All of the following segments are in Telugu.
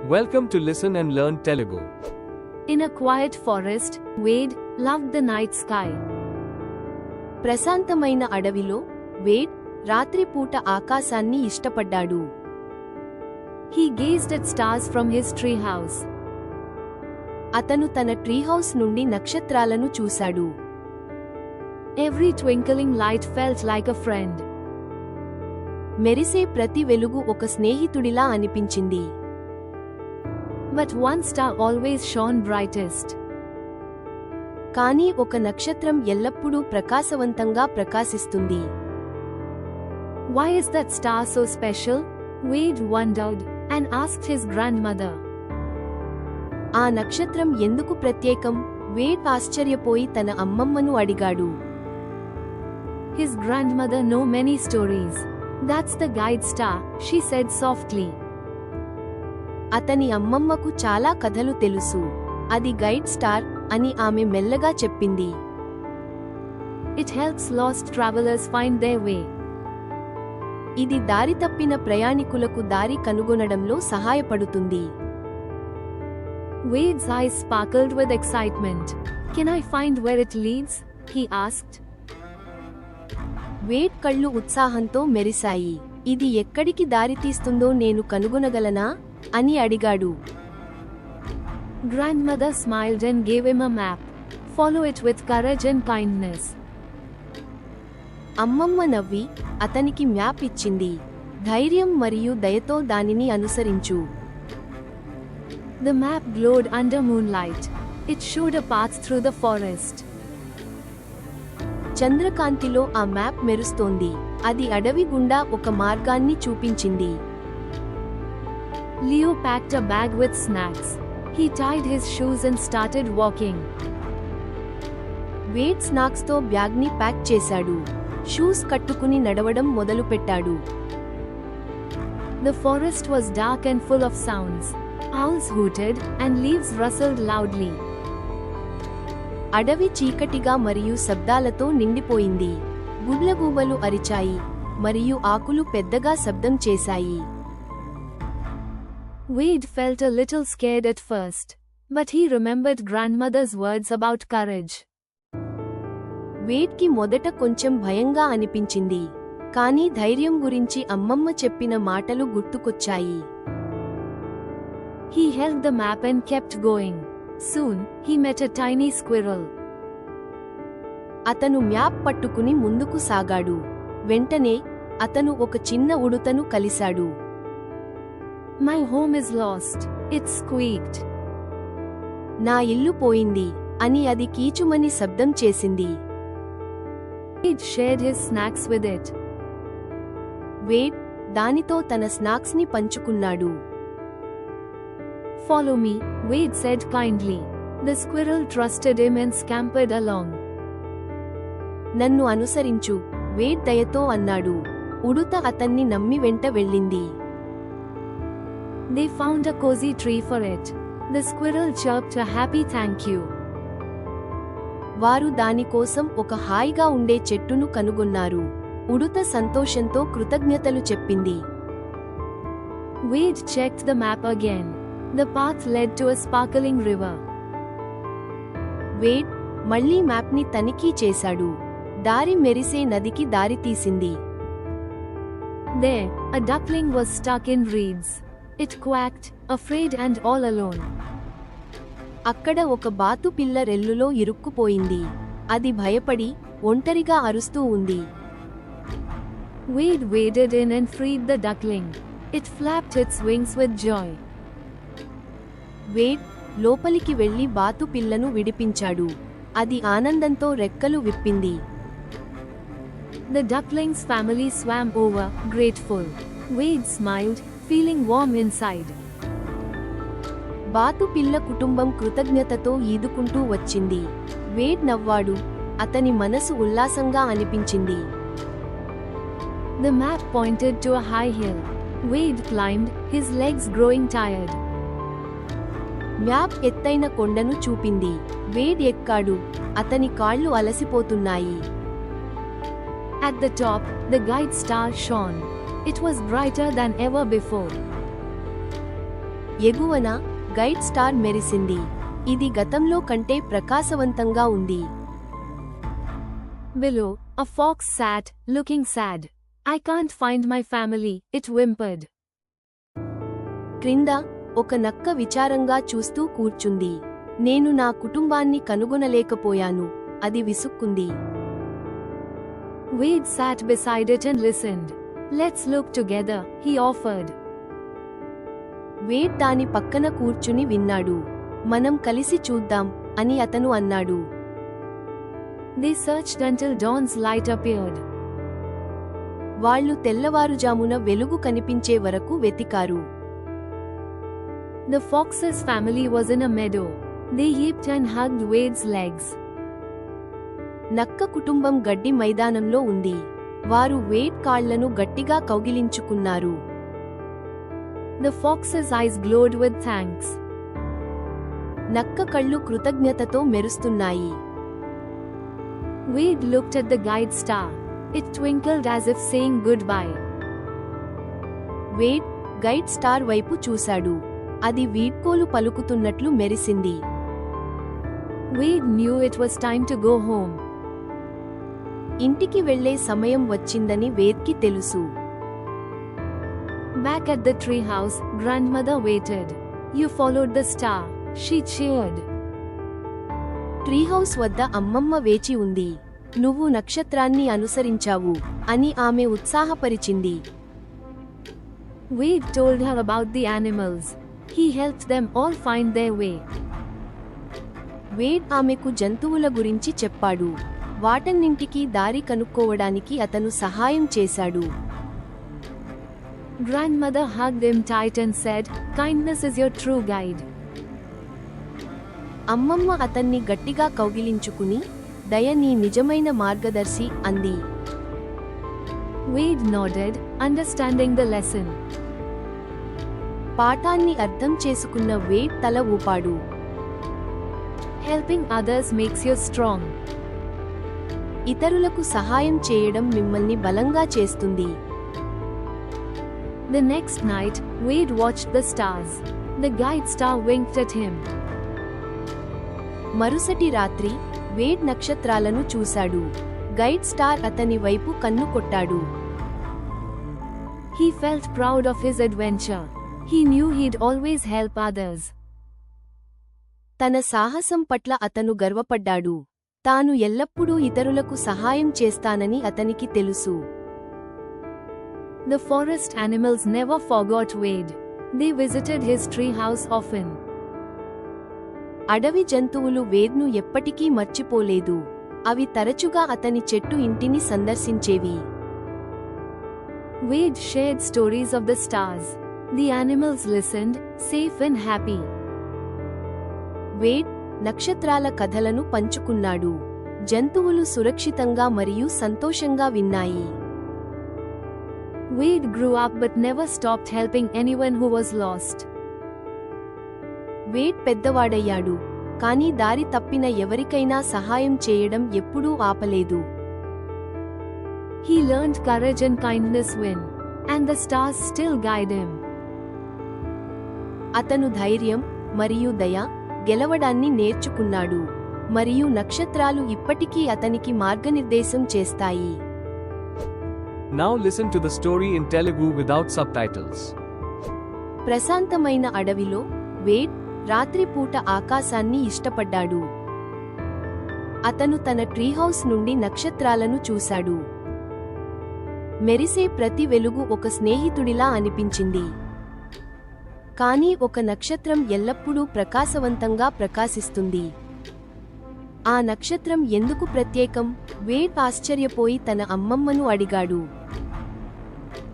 Welcome to Listen and Learn Telugu. In a quiet forest, Wade loved the night sky. ప్రశాంతమైన అడవిలో వేడ్ రాత్రిపూట ఆకాశాన్ని ఇష్టపడ్డాడు. He gazed at stars from his tree house. అతను తన ట్రీ హౌస్ నుండి నక్షత్రాలను చూశాడు. Every twinkling light felt like a friend. మెరిసే ప్రతి వెలుగు ఒక స్నేహితుడిలా అనిపించింది. But one star always shone brightest. కానీ ఒక నక్షత్రం ఎల్లప్పుడూ ప్రకాశవంతంగా ప్రకాశిస్తుంది. Why is that star so special? Wade wondered and asked his grandmother. ఆ నక్షత్రం ఎందుకు ప్రత్యేకం? వేడ్ ఆశ్చర్యపోయి తన అమ్మమ్మను అడిగాడు. His grandmother know many stories. That's the guide star, she said softly. అతని అమ్మమ్మకు చాలా కథలు తెలుసు. అది గైడ్ స్టార్ అని ఆమె మెల్లగా చెప్పింది. It helps lost travelers find their way. ఇది దారి తప్పిన ప్రయాణికులకు దారి కనుగొనడంలో సహాయపడుతుంది. Wade's eyes sparkled with excitement. Can I find where it leads? He asked. Wade కళ్ళు ఉత్సాహంతో మెరిశాయి. ఇది ఎక్కడికి దారితీస్తుందో నేను కనుగొనగలనా అని అడిగాడు. Grandmother smiled and gave him a map. Follow it with courage and kindness. అమ్మమ్మ నవ్వి అతనికి మ్యాప్ ఇచ్చింది. ధైర్యం మరియు దయతో దానిని అనుసరించు. The map glowed under moonlight. It showed a path through the forest. చంద్రకాంతిలో ఆ మ్యాప్ మెరుస్తోంది. అది అడవి గుండా ఒక మార్గాన్ని చూపించింది. Leo packed a bag with snacks. He tied his shoes and started walking. Wade snacks తో బ్యాగ్ ని ప్యాక్ చేశాడు. షూస్ కట్టుకుని నడవడం మొదలుపెట్టాడు. The forest was dark and full of sounds. Owls hooted and leaves rustled loudly. అడవి చీకటిగా మరియు శబ్దాలతో నిండిపోయింది. గుడ్లగూబలు అరిచాయి మరియు ఆకులు పెద్దగా శబ్దం చేశాయి. Wade felt a little scared at first, but he remembered grandmother's words about courage. వేడ్కి మొదట కొంచెం భయంగా అనిపించింది, కానీ ధైర్యం గురించి అమ్మమ్మ చెప్పిన మాటలు గుర్తుకొచ్చాయి. He held the map and kept going. Soon, he met a tiny squirrel. అతను మ్యాప్ పట్టుకుని ముందుకు సాగాడు. వెంటనే అతను ఒక చిన్న ఉడుతను కలిశాడు. My home is lost, it squeaked. నా ఇల్లు పోయింది అని అది కీచుమని శబ్దం చేసింది. Wade shared his snacks with it. Wade దానితో తన స్నాక్స్ ని పంచుకున్నాడు. Follow me, Wade said kindly. The squirrel trusted him and scampered along. నన్ను అనుసరించు, వేడ్ దయతో అన్నాడు. ఉడుత అతన్ని నమ్మి వెంట వెళ్ళింది. They found a cozy tree for it. The squirrel chirped a happy thank you. వారు దాని కోసం ఒక హాయిగా ఉండే చెట్టును కనుగొన్నారు. ఉడుత సంతోషంతో కృతజ్ఞతలు చెప్పింది. Wade checked the map again. The path led to a sparkling river. Wade మళ్లీ మ్యాప్ ని తనిఖీ చేశాడు. దారి మెరిసే నదికి దారి తీసింది. There, a duckling was stuck in reeds. It quacked, afraid and all alone. అక్కడ ఒక బాతు పిల్ల రెల్లులో ఇరుక్కుపోయింది. అది భయపడి ఒంటరిగా అరుస్తూ ఉంది. Wade waded in and freed the duckling. It flapped its wings with joy. Wade లోపలికి వెళ్లి బాతు పిల్లను విడిపించాడు. అది ఆనందంతో రెక్కలు విప్పింది. The duckling's family swam over, grateful. Wade smiled, feeling warm inside. బాతు పిల్ల కుటుంబం కృతజ్ఞతతో ఈదుకుంటూ వచ్చింది. వేడ్ నవ్వాడు. అతని మనసు ఉల్లాసంగా అనిపించింది. The map pointed to a high hill. Wade climbed, his legs growing tired. Map ఎత్తైన కొండను చూపింది. వేడ్ ఎక్కాడు. అతని కాళ్ళు అలసిపోతున్నాయి. At the top, the guide star shone. It was brighter than ever before. ఎగువన గైడ్ స్టార్ మెరిసింది. ఇది గతంలో కంటే ప్రకాశవంతంగా ఉంది. Below, a fox sat, looking sad. I can't find my family, it whimpered. క్రింద ఒక నక్క విచారంగా చూస్తూ కూర్చుంది. నేను నా కుటుంబాన్ని కనుగొనలేకపోయాను, అది విసుక్కుంది. Wade sat beside it and listened. Let's look together, he offered. Wade దాని పక్కన కూర్చుని విన్నాడు. మనం కలిసి చూద్దాం అని అతను అన్నాడు. They searched until dawn's light appeared. వాళ్ళు తెల్లవారుజామున వెలుగు కనిపించే వరకు వెతికారు. The fox's family was in a meadow. They heaped and hugged Wade's legs. నక్క కుటుంబం గడ్డి మైదానంలో ఉంది. వారు వేడ్ కాళ్లను గట్టిగా కౌగిలించుకున్నారు. The fox's eyes glowed with thanks. నక్క కళ్ళు కృతజ్ఞతతో మెరుస్తున్నాయి. Wade looked at the guide star. It twinkled as if saying goodbye. Wade guide star వైపు చూశాడు. అది వీడ్కోలు పలుకుతున్నట్లు మెరిసింది. Wade knew it was time to go home. ఇంటికి వెళ్లే సమయం వచ్చిందని వేద్కి తెలుసు. Back at the tree house, grandmother waited. You followed the star, she cheered. Tree house వద్ద అమ్మమ్మ వేచి ఉంది. నువ్వు నక్షత్రాన్ని అనుసరించావు అని ఆమె ఉత్సాహపరిచింది. Wade told her about the animals. He helped them all find their way. Wade ఆమెకు జంతువుల గురించి చెప్పాడు. వాటన్నింటికీ దారి కనుక్కోవడానికి అతను సహాయం చేశాడు. Grandmother hugged him tight and said, "Kindness is your true guide." అమ్మమ్మ అతన్ని గట్టిగా కౌగిలించుకుని, దయ నీ నిజమైన మార్గదర్శి అంది. Wade nodded, understanding the lesson. పాఠాన్ని అర్థం చేసుకున్న వేడ్ తల ఊపాడు. Helping others makes you strong. ఇతరులకు సహాయం చేయడం మిమ్మల్ని బలంగా చేస్తుంది. The next night, Wade watched the stars. The guide star winked at him. మరుసటి రాత్రి వేడ్ నక్షత్రాలను చూశాడు. గైడ్ స్టార్ అతని వైపు కన్ను కొట్టాడు. He felt proud of his adventure. He knew he'd always help others. తన సాహసం పట్ల అతను గర్వపడ్డాడు. తాను ఎల్లప్పుడూ ఇతరులకు సహాయం చేస్తానని అతనికి తెలుసు. The forest animals never forgot Wade. They visited his tree house often. అడవి జంతువులు వేద్ను ఎప్పటికీ మర్చిపోలేదు. అవి తరచుగా అతని చెట్టు ఇంటిని సందర్శించేవి. Wade shared stories of the stars. The animals listened, safe and happy. Wade నక్షత్రాల కథలను పంచుకున్నాడు. జంతువులు సురక్షితంగా మరియు సంతోషంగా విన్నాయి. Wade grew up but never stopped helping anyone who was lost. Wade పెద్దవాడయ్యాడు, కానీ దారి తప్పిన ఎవరికైనా సహాయం చేయడం ఎప్పుడూ ఆపలేదు. He learned courage and kindness win, and the stars still guide him. అతను ధైర్యం మరియు దయ గెలవడాన్ని నేర్చుకున్నాడు, మరియు నక్షత్రాలు ఇప్పటికీ అతనికి మార్గనిర్దేశం చేస్తాయి. Now listen to the story in Telugu without subtitles. ప్రశాంతమైన అడవిలో వేడ్ రాత్రిపూట ఆకాశాన్ని ఇష్టపడ్డాడు. అతను తన ట్రీహౌస్ నుండి నక్షత్రాలను చూశాడు. మెరిసే ప్రతి వెలుగు ఒక స్నేహితుడిలా అనిపించింది. కానీ ఒక నక్షత్రం ఎల్లప్పుడూ ప్రకాశవంతంగా ప్రకాశిస్తుంది. ఆ నక్షత్రం ఎందుకు ప్రత్యేకం? వేడ్ ఆశ్చర్యపోయి తన అమ్మమ్మను అడిగాడు.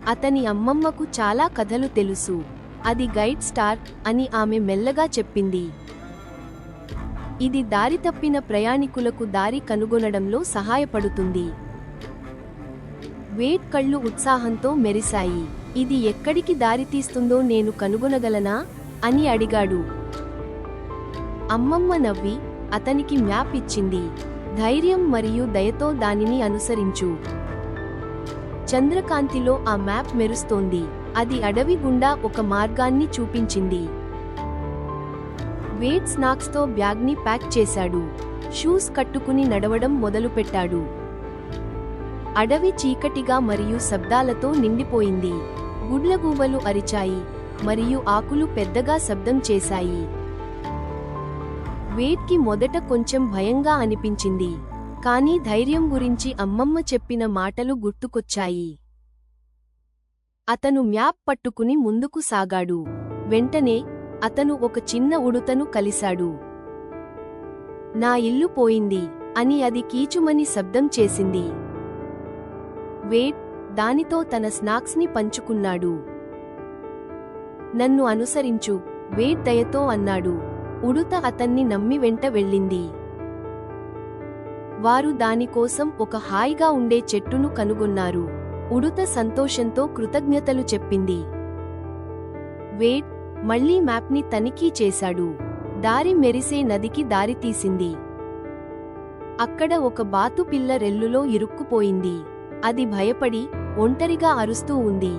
అతని అమ్మమ్మకు చాలా కథలు తెలుసు. అది గైడ్ స్టార్ అని ఆమె మెల్లగా చెప్పింది. ఇది దారి తప్పిన ప్రయాణికులకు దారి కనుగొనడంలో సహాయపడుతుంది. వేడ్ కళ్ళు ఉత్సాహంతో మెరిశాయి. ఇది ఎక్కడికి దారితీస్తుందో నేను కనుగొనగలనా అని అడిగాడు. అమ్మమ్మ నవ్వి అతనికి మ్యాప్ ఇచ్చింది. ధైర్యం మరియు దయతో దానిని అనుసరించు. చంద్రకాంతిలో ఆ మ్యాప్ మెరుస్తోంది. అది అడవి గుండా ఒక మార్గాన్ని చూపించింది. వేడ్ స్నాక్స్తో బ్యాగ్ని ప్యాక్ చేశాడు. షూస్ కట్టుకుని నడవడం మొదలుపెట్టాడు. అడవి చీకటిగా మరియు శబ్దాలతో నిండిపోయింది. గుడ్లగూబలు అరిచాయి మరియు ఆకులు పెద్దగా శబ్దం చేశాయి. వేడ్కి మొదట కొంచెం భయంగా అనిపించింది, కానీ ధైర్యం గురించి అమ్మమ్మ చెప్పిన మాటలు గుర్తుకొచ్చాయి. అతను మ్యాప్ పట్టుకుని ముందుకు సాగాడు. వెంటనే అతను ఒక చిన్న ఉడుతను కలిశాడు. నా ఇల్లు పోయింది అని అది కీచుమని శబ్దం చేసింది. వేడ్ దానితో తన స్నాక్స్ని పంచుకున్నాడు. నన్ను అనుసరించు, వేడ్ దయతో అన్నాడు. ఉడుత అతన్ని నమ్మి వెంట వెళ్ళింది. వారు దానికోసం ఒక హాయిగా ఉండే చెట్టును కనుగొన్నారు. ఉడుత సంతోషంతో కృతజ్ఞతలు చెప్పింది. వేడ్ మళ్లీ మ్యాప్ని తనిఖీ చేశాడు. దారి మెరిసే నదికి దారితీసింది. అక్కడ ఒక బాతుపిల్ల రెల్లులో ఇరుక్కుపోయింది. అది భయపడి ఒంటరిగా అరుస్తూ ఉంది.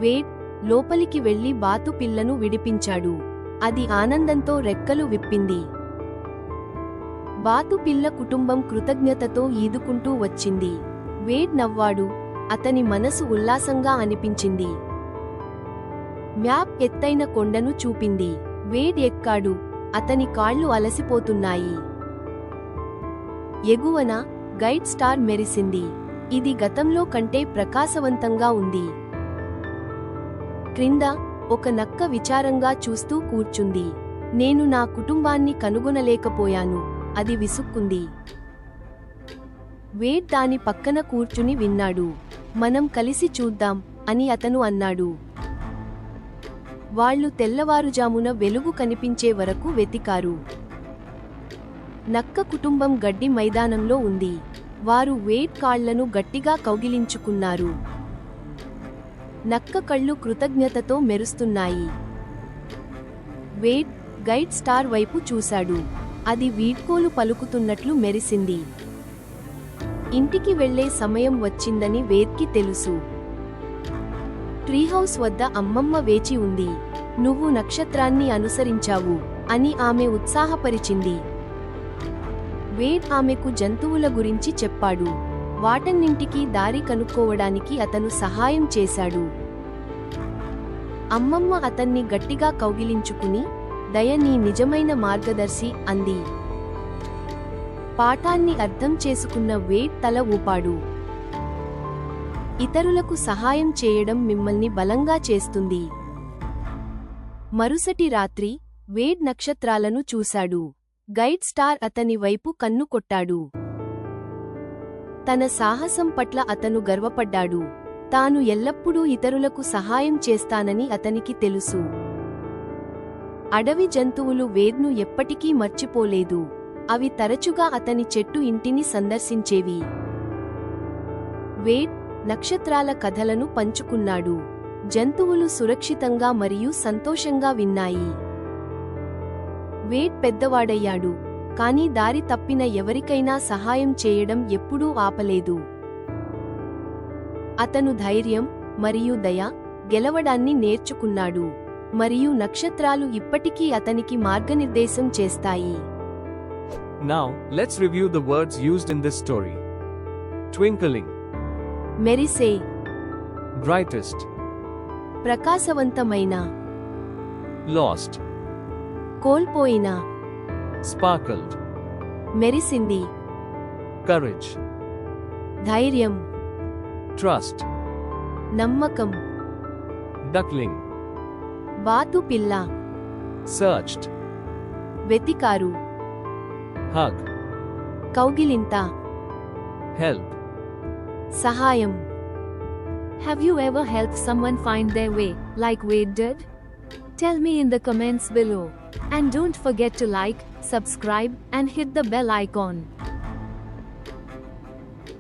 వేడ్ లోపలికి వెళ్లి బాతుపిల్లను విడిపించాడు. అది ఆనందంతో రెక్కలు విప్పింది. బాతుపిల్ల కుటుంబం కృతజ్ఞతతో ఈదుకుంటూ వచ్చింది. వేడ్ నవ్వాడు. అతని మనసు ఉల్లాసంగా అనిపించింది. మ్యాప్ ఎత్తైన కొండను చూపింది. వేడ్ ఎక్కాడు. అతని కాళ్ళు అలసిపోతున్నాయి. ఎగువన గైడ్ స్టార్ మెరిసింది. ఇది గతంలో కంటే ప్రకాశవంతంగా ఉంది. క్రింద ఒక నక్క విచారంగా చూస్తూ కూర్చుంది. నేను నా కుటుంబాన్ని కనుగొనలేకపోయాను, అది విసుక్కుంది. వేడ్ దాని పక్కన కూర్చుని విన్నాడు. మనం కలిసి చూద్దాం అని అతను అన్నాడు. వాళ్ళు తెల్లవారుజామున వెలుగు కనిపించే వరకు వెతికారు. నక్క కుటుంబం గడ్డి మైదానంలో ఉంది. వారు వేడ్ కాళ్లను గట్టిగా కౌగిలించుకున్నారు. నక్క కళ్ళు కృతజ్ఞతతో మెరుస్తున్నాయి. వేడ్ గైడ్ స్టార్ వైపు చూశాడు. అది వీడ్కోలు పలుకుతున్నట్లు మెరిసింది. ఇంటికి వెళ్లే సమయం వచ్చిందని వేద్కి తెలుసు. ట్రీహౌస్ వద్ద అమ్మమ్మ వేచి ఉంది. నువ్వు నక్షత్రాన్ని అనుసరించావు అని ఆమె ఉత్సాహపరిచింది. వేడ్ ఆమెకు జంతువుల గురించి చెప్పాడు. వాటన్నింటికీ దారి కనుక్కోవడానికి అతను సహాయం చేశాడు. అమ్మమ్మ అతన్ని గట్టిగా కౌగిలించుకుని, దయ నీ నిజమైన మార్గదర్శి అంది. పాఠాన్ని అర్థం చేసుకున్న వేడ్ తల ఊపాడు. ఇతరులకు సహాయం చేయడం మిమ్మల్ని బలంగా చేస్తుంది. మరుసటి రాత్రి వేడ్ నక్షత్రాలను చూశాడు. గైడ్ స్టార్ అతని వైపు కన్ను కొట్టాడు. తన సాహసం పట్ల అతను గర్వపడ్డాడు. తాను ఎల్లప్పుడూ ఇతరులకు సహాయం చేస్తానని అతనికి తెలుసు. అడవి జంతువులు వేద్ను ఎప్పటికీ మర్చిపోలేదు. అవి తరచుగా అతని చెట్టు ఇంటిని సందర్శించేవి. వేడ్ నక్షత్రాల కథలను పంచుకున్నాడు. జంతువులు సురక్షితంగా మరియు సంతోషంగా విన్నాయి. వేడ్ పెద్దవాడయ్యాడు, కానీ దారి తప్పిన ఎవరికైనా సహాయం చేయడం ఎప్పుడూ ఆపలేదు. అతను ధైర్యం మరియు దయ గెలవడాన్ని నేర్చుకున్నాడు, మరియు నక్షత్రాలు ఇప్పటికీ అతనికి మార్గనిర్దేశం చేస్తాయి. Now, let's review the words used in this story. Twinkling, మెరిసే, brightest, ప్రకాశవంతమైన, lost, కోల్పోయిన, sparkled, మెరిసింది, courage, ధైర్యం, trust, నమ్మకం, duckling, బాతుపిల్ల, searched, వెతికారు, hug, కౌగిలింత, help. సహాయం. Have you ever helped someone find their way, like Wade did? Tell me in the comments below. And don't forget to like, subscribe, and hit the bell icon.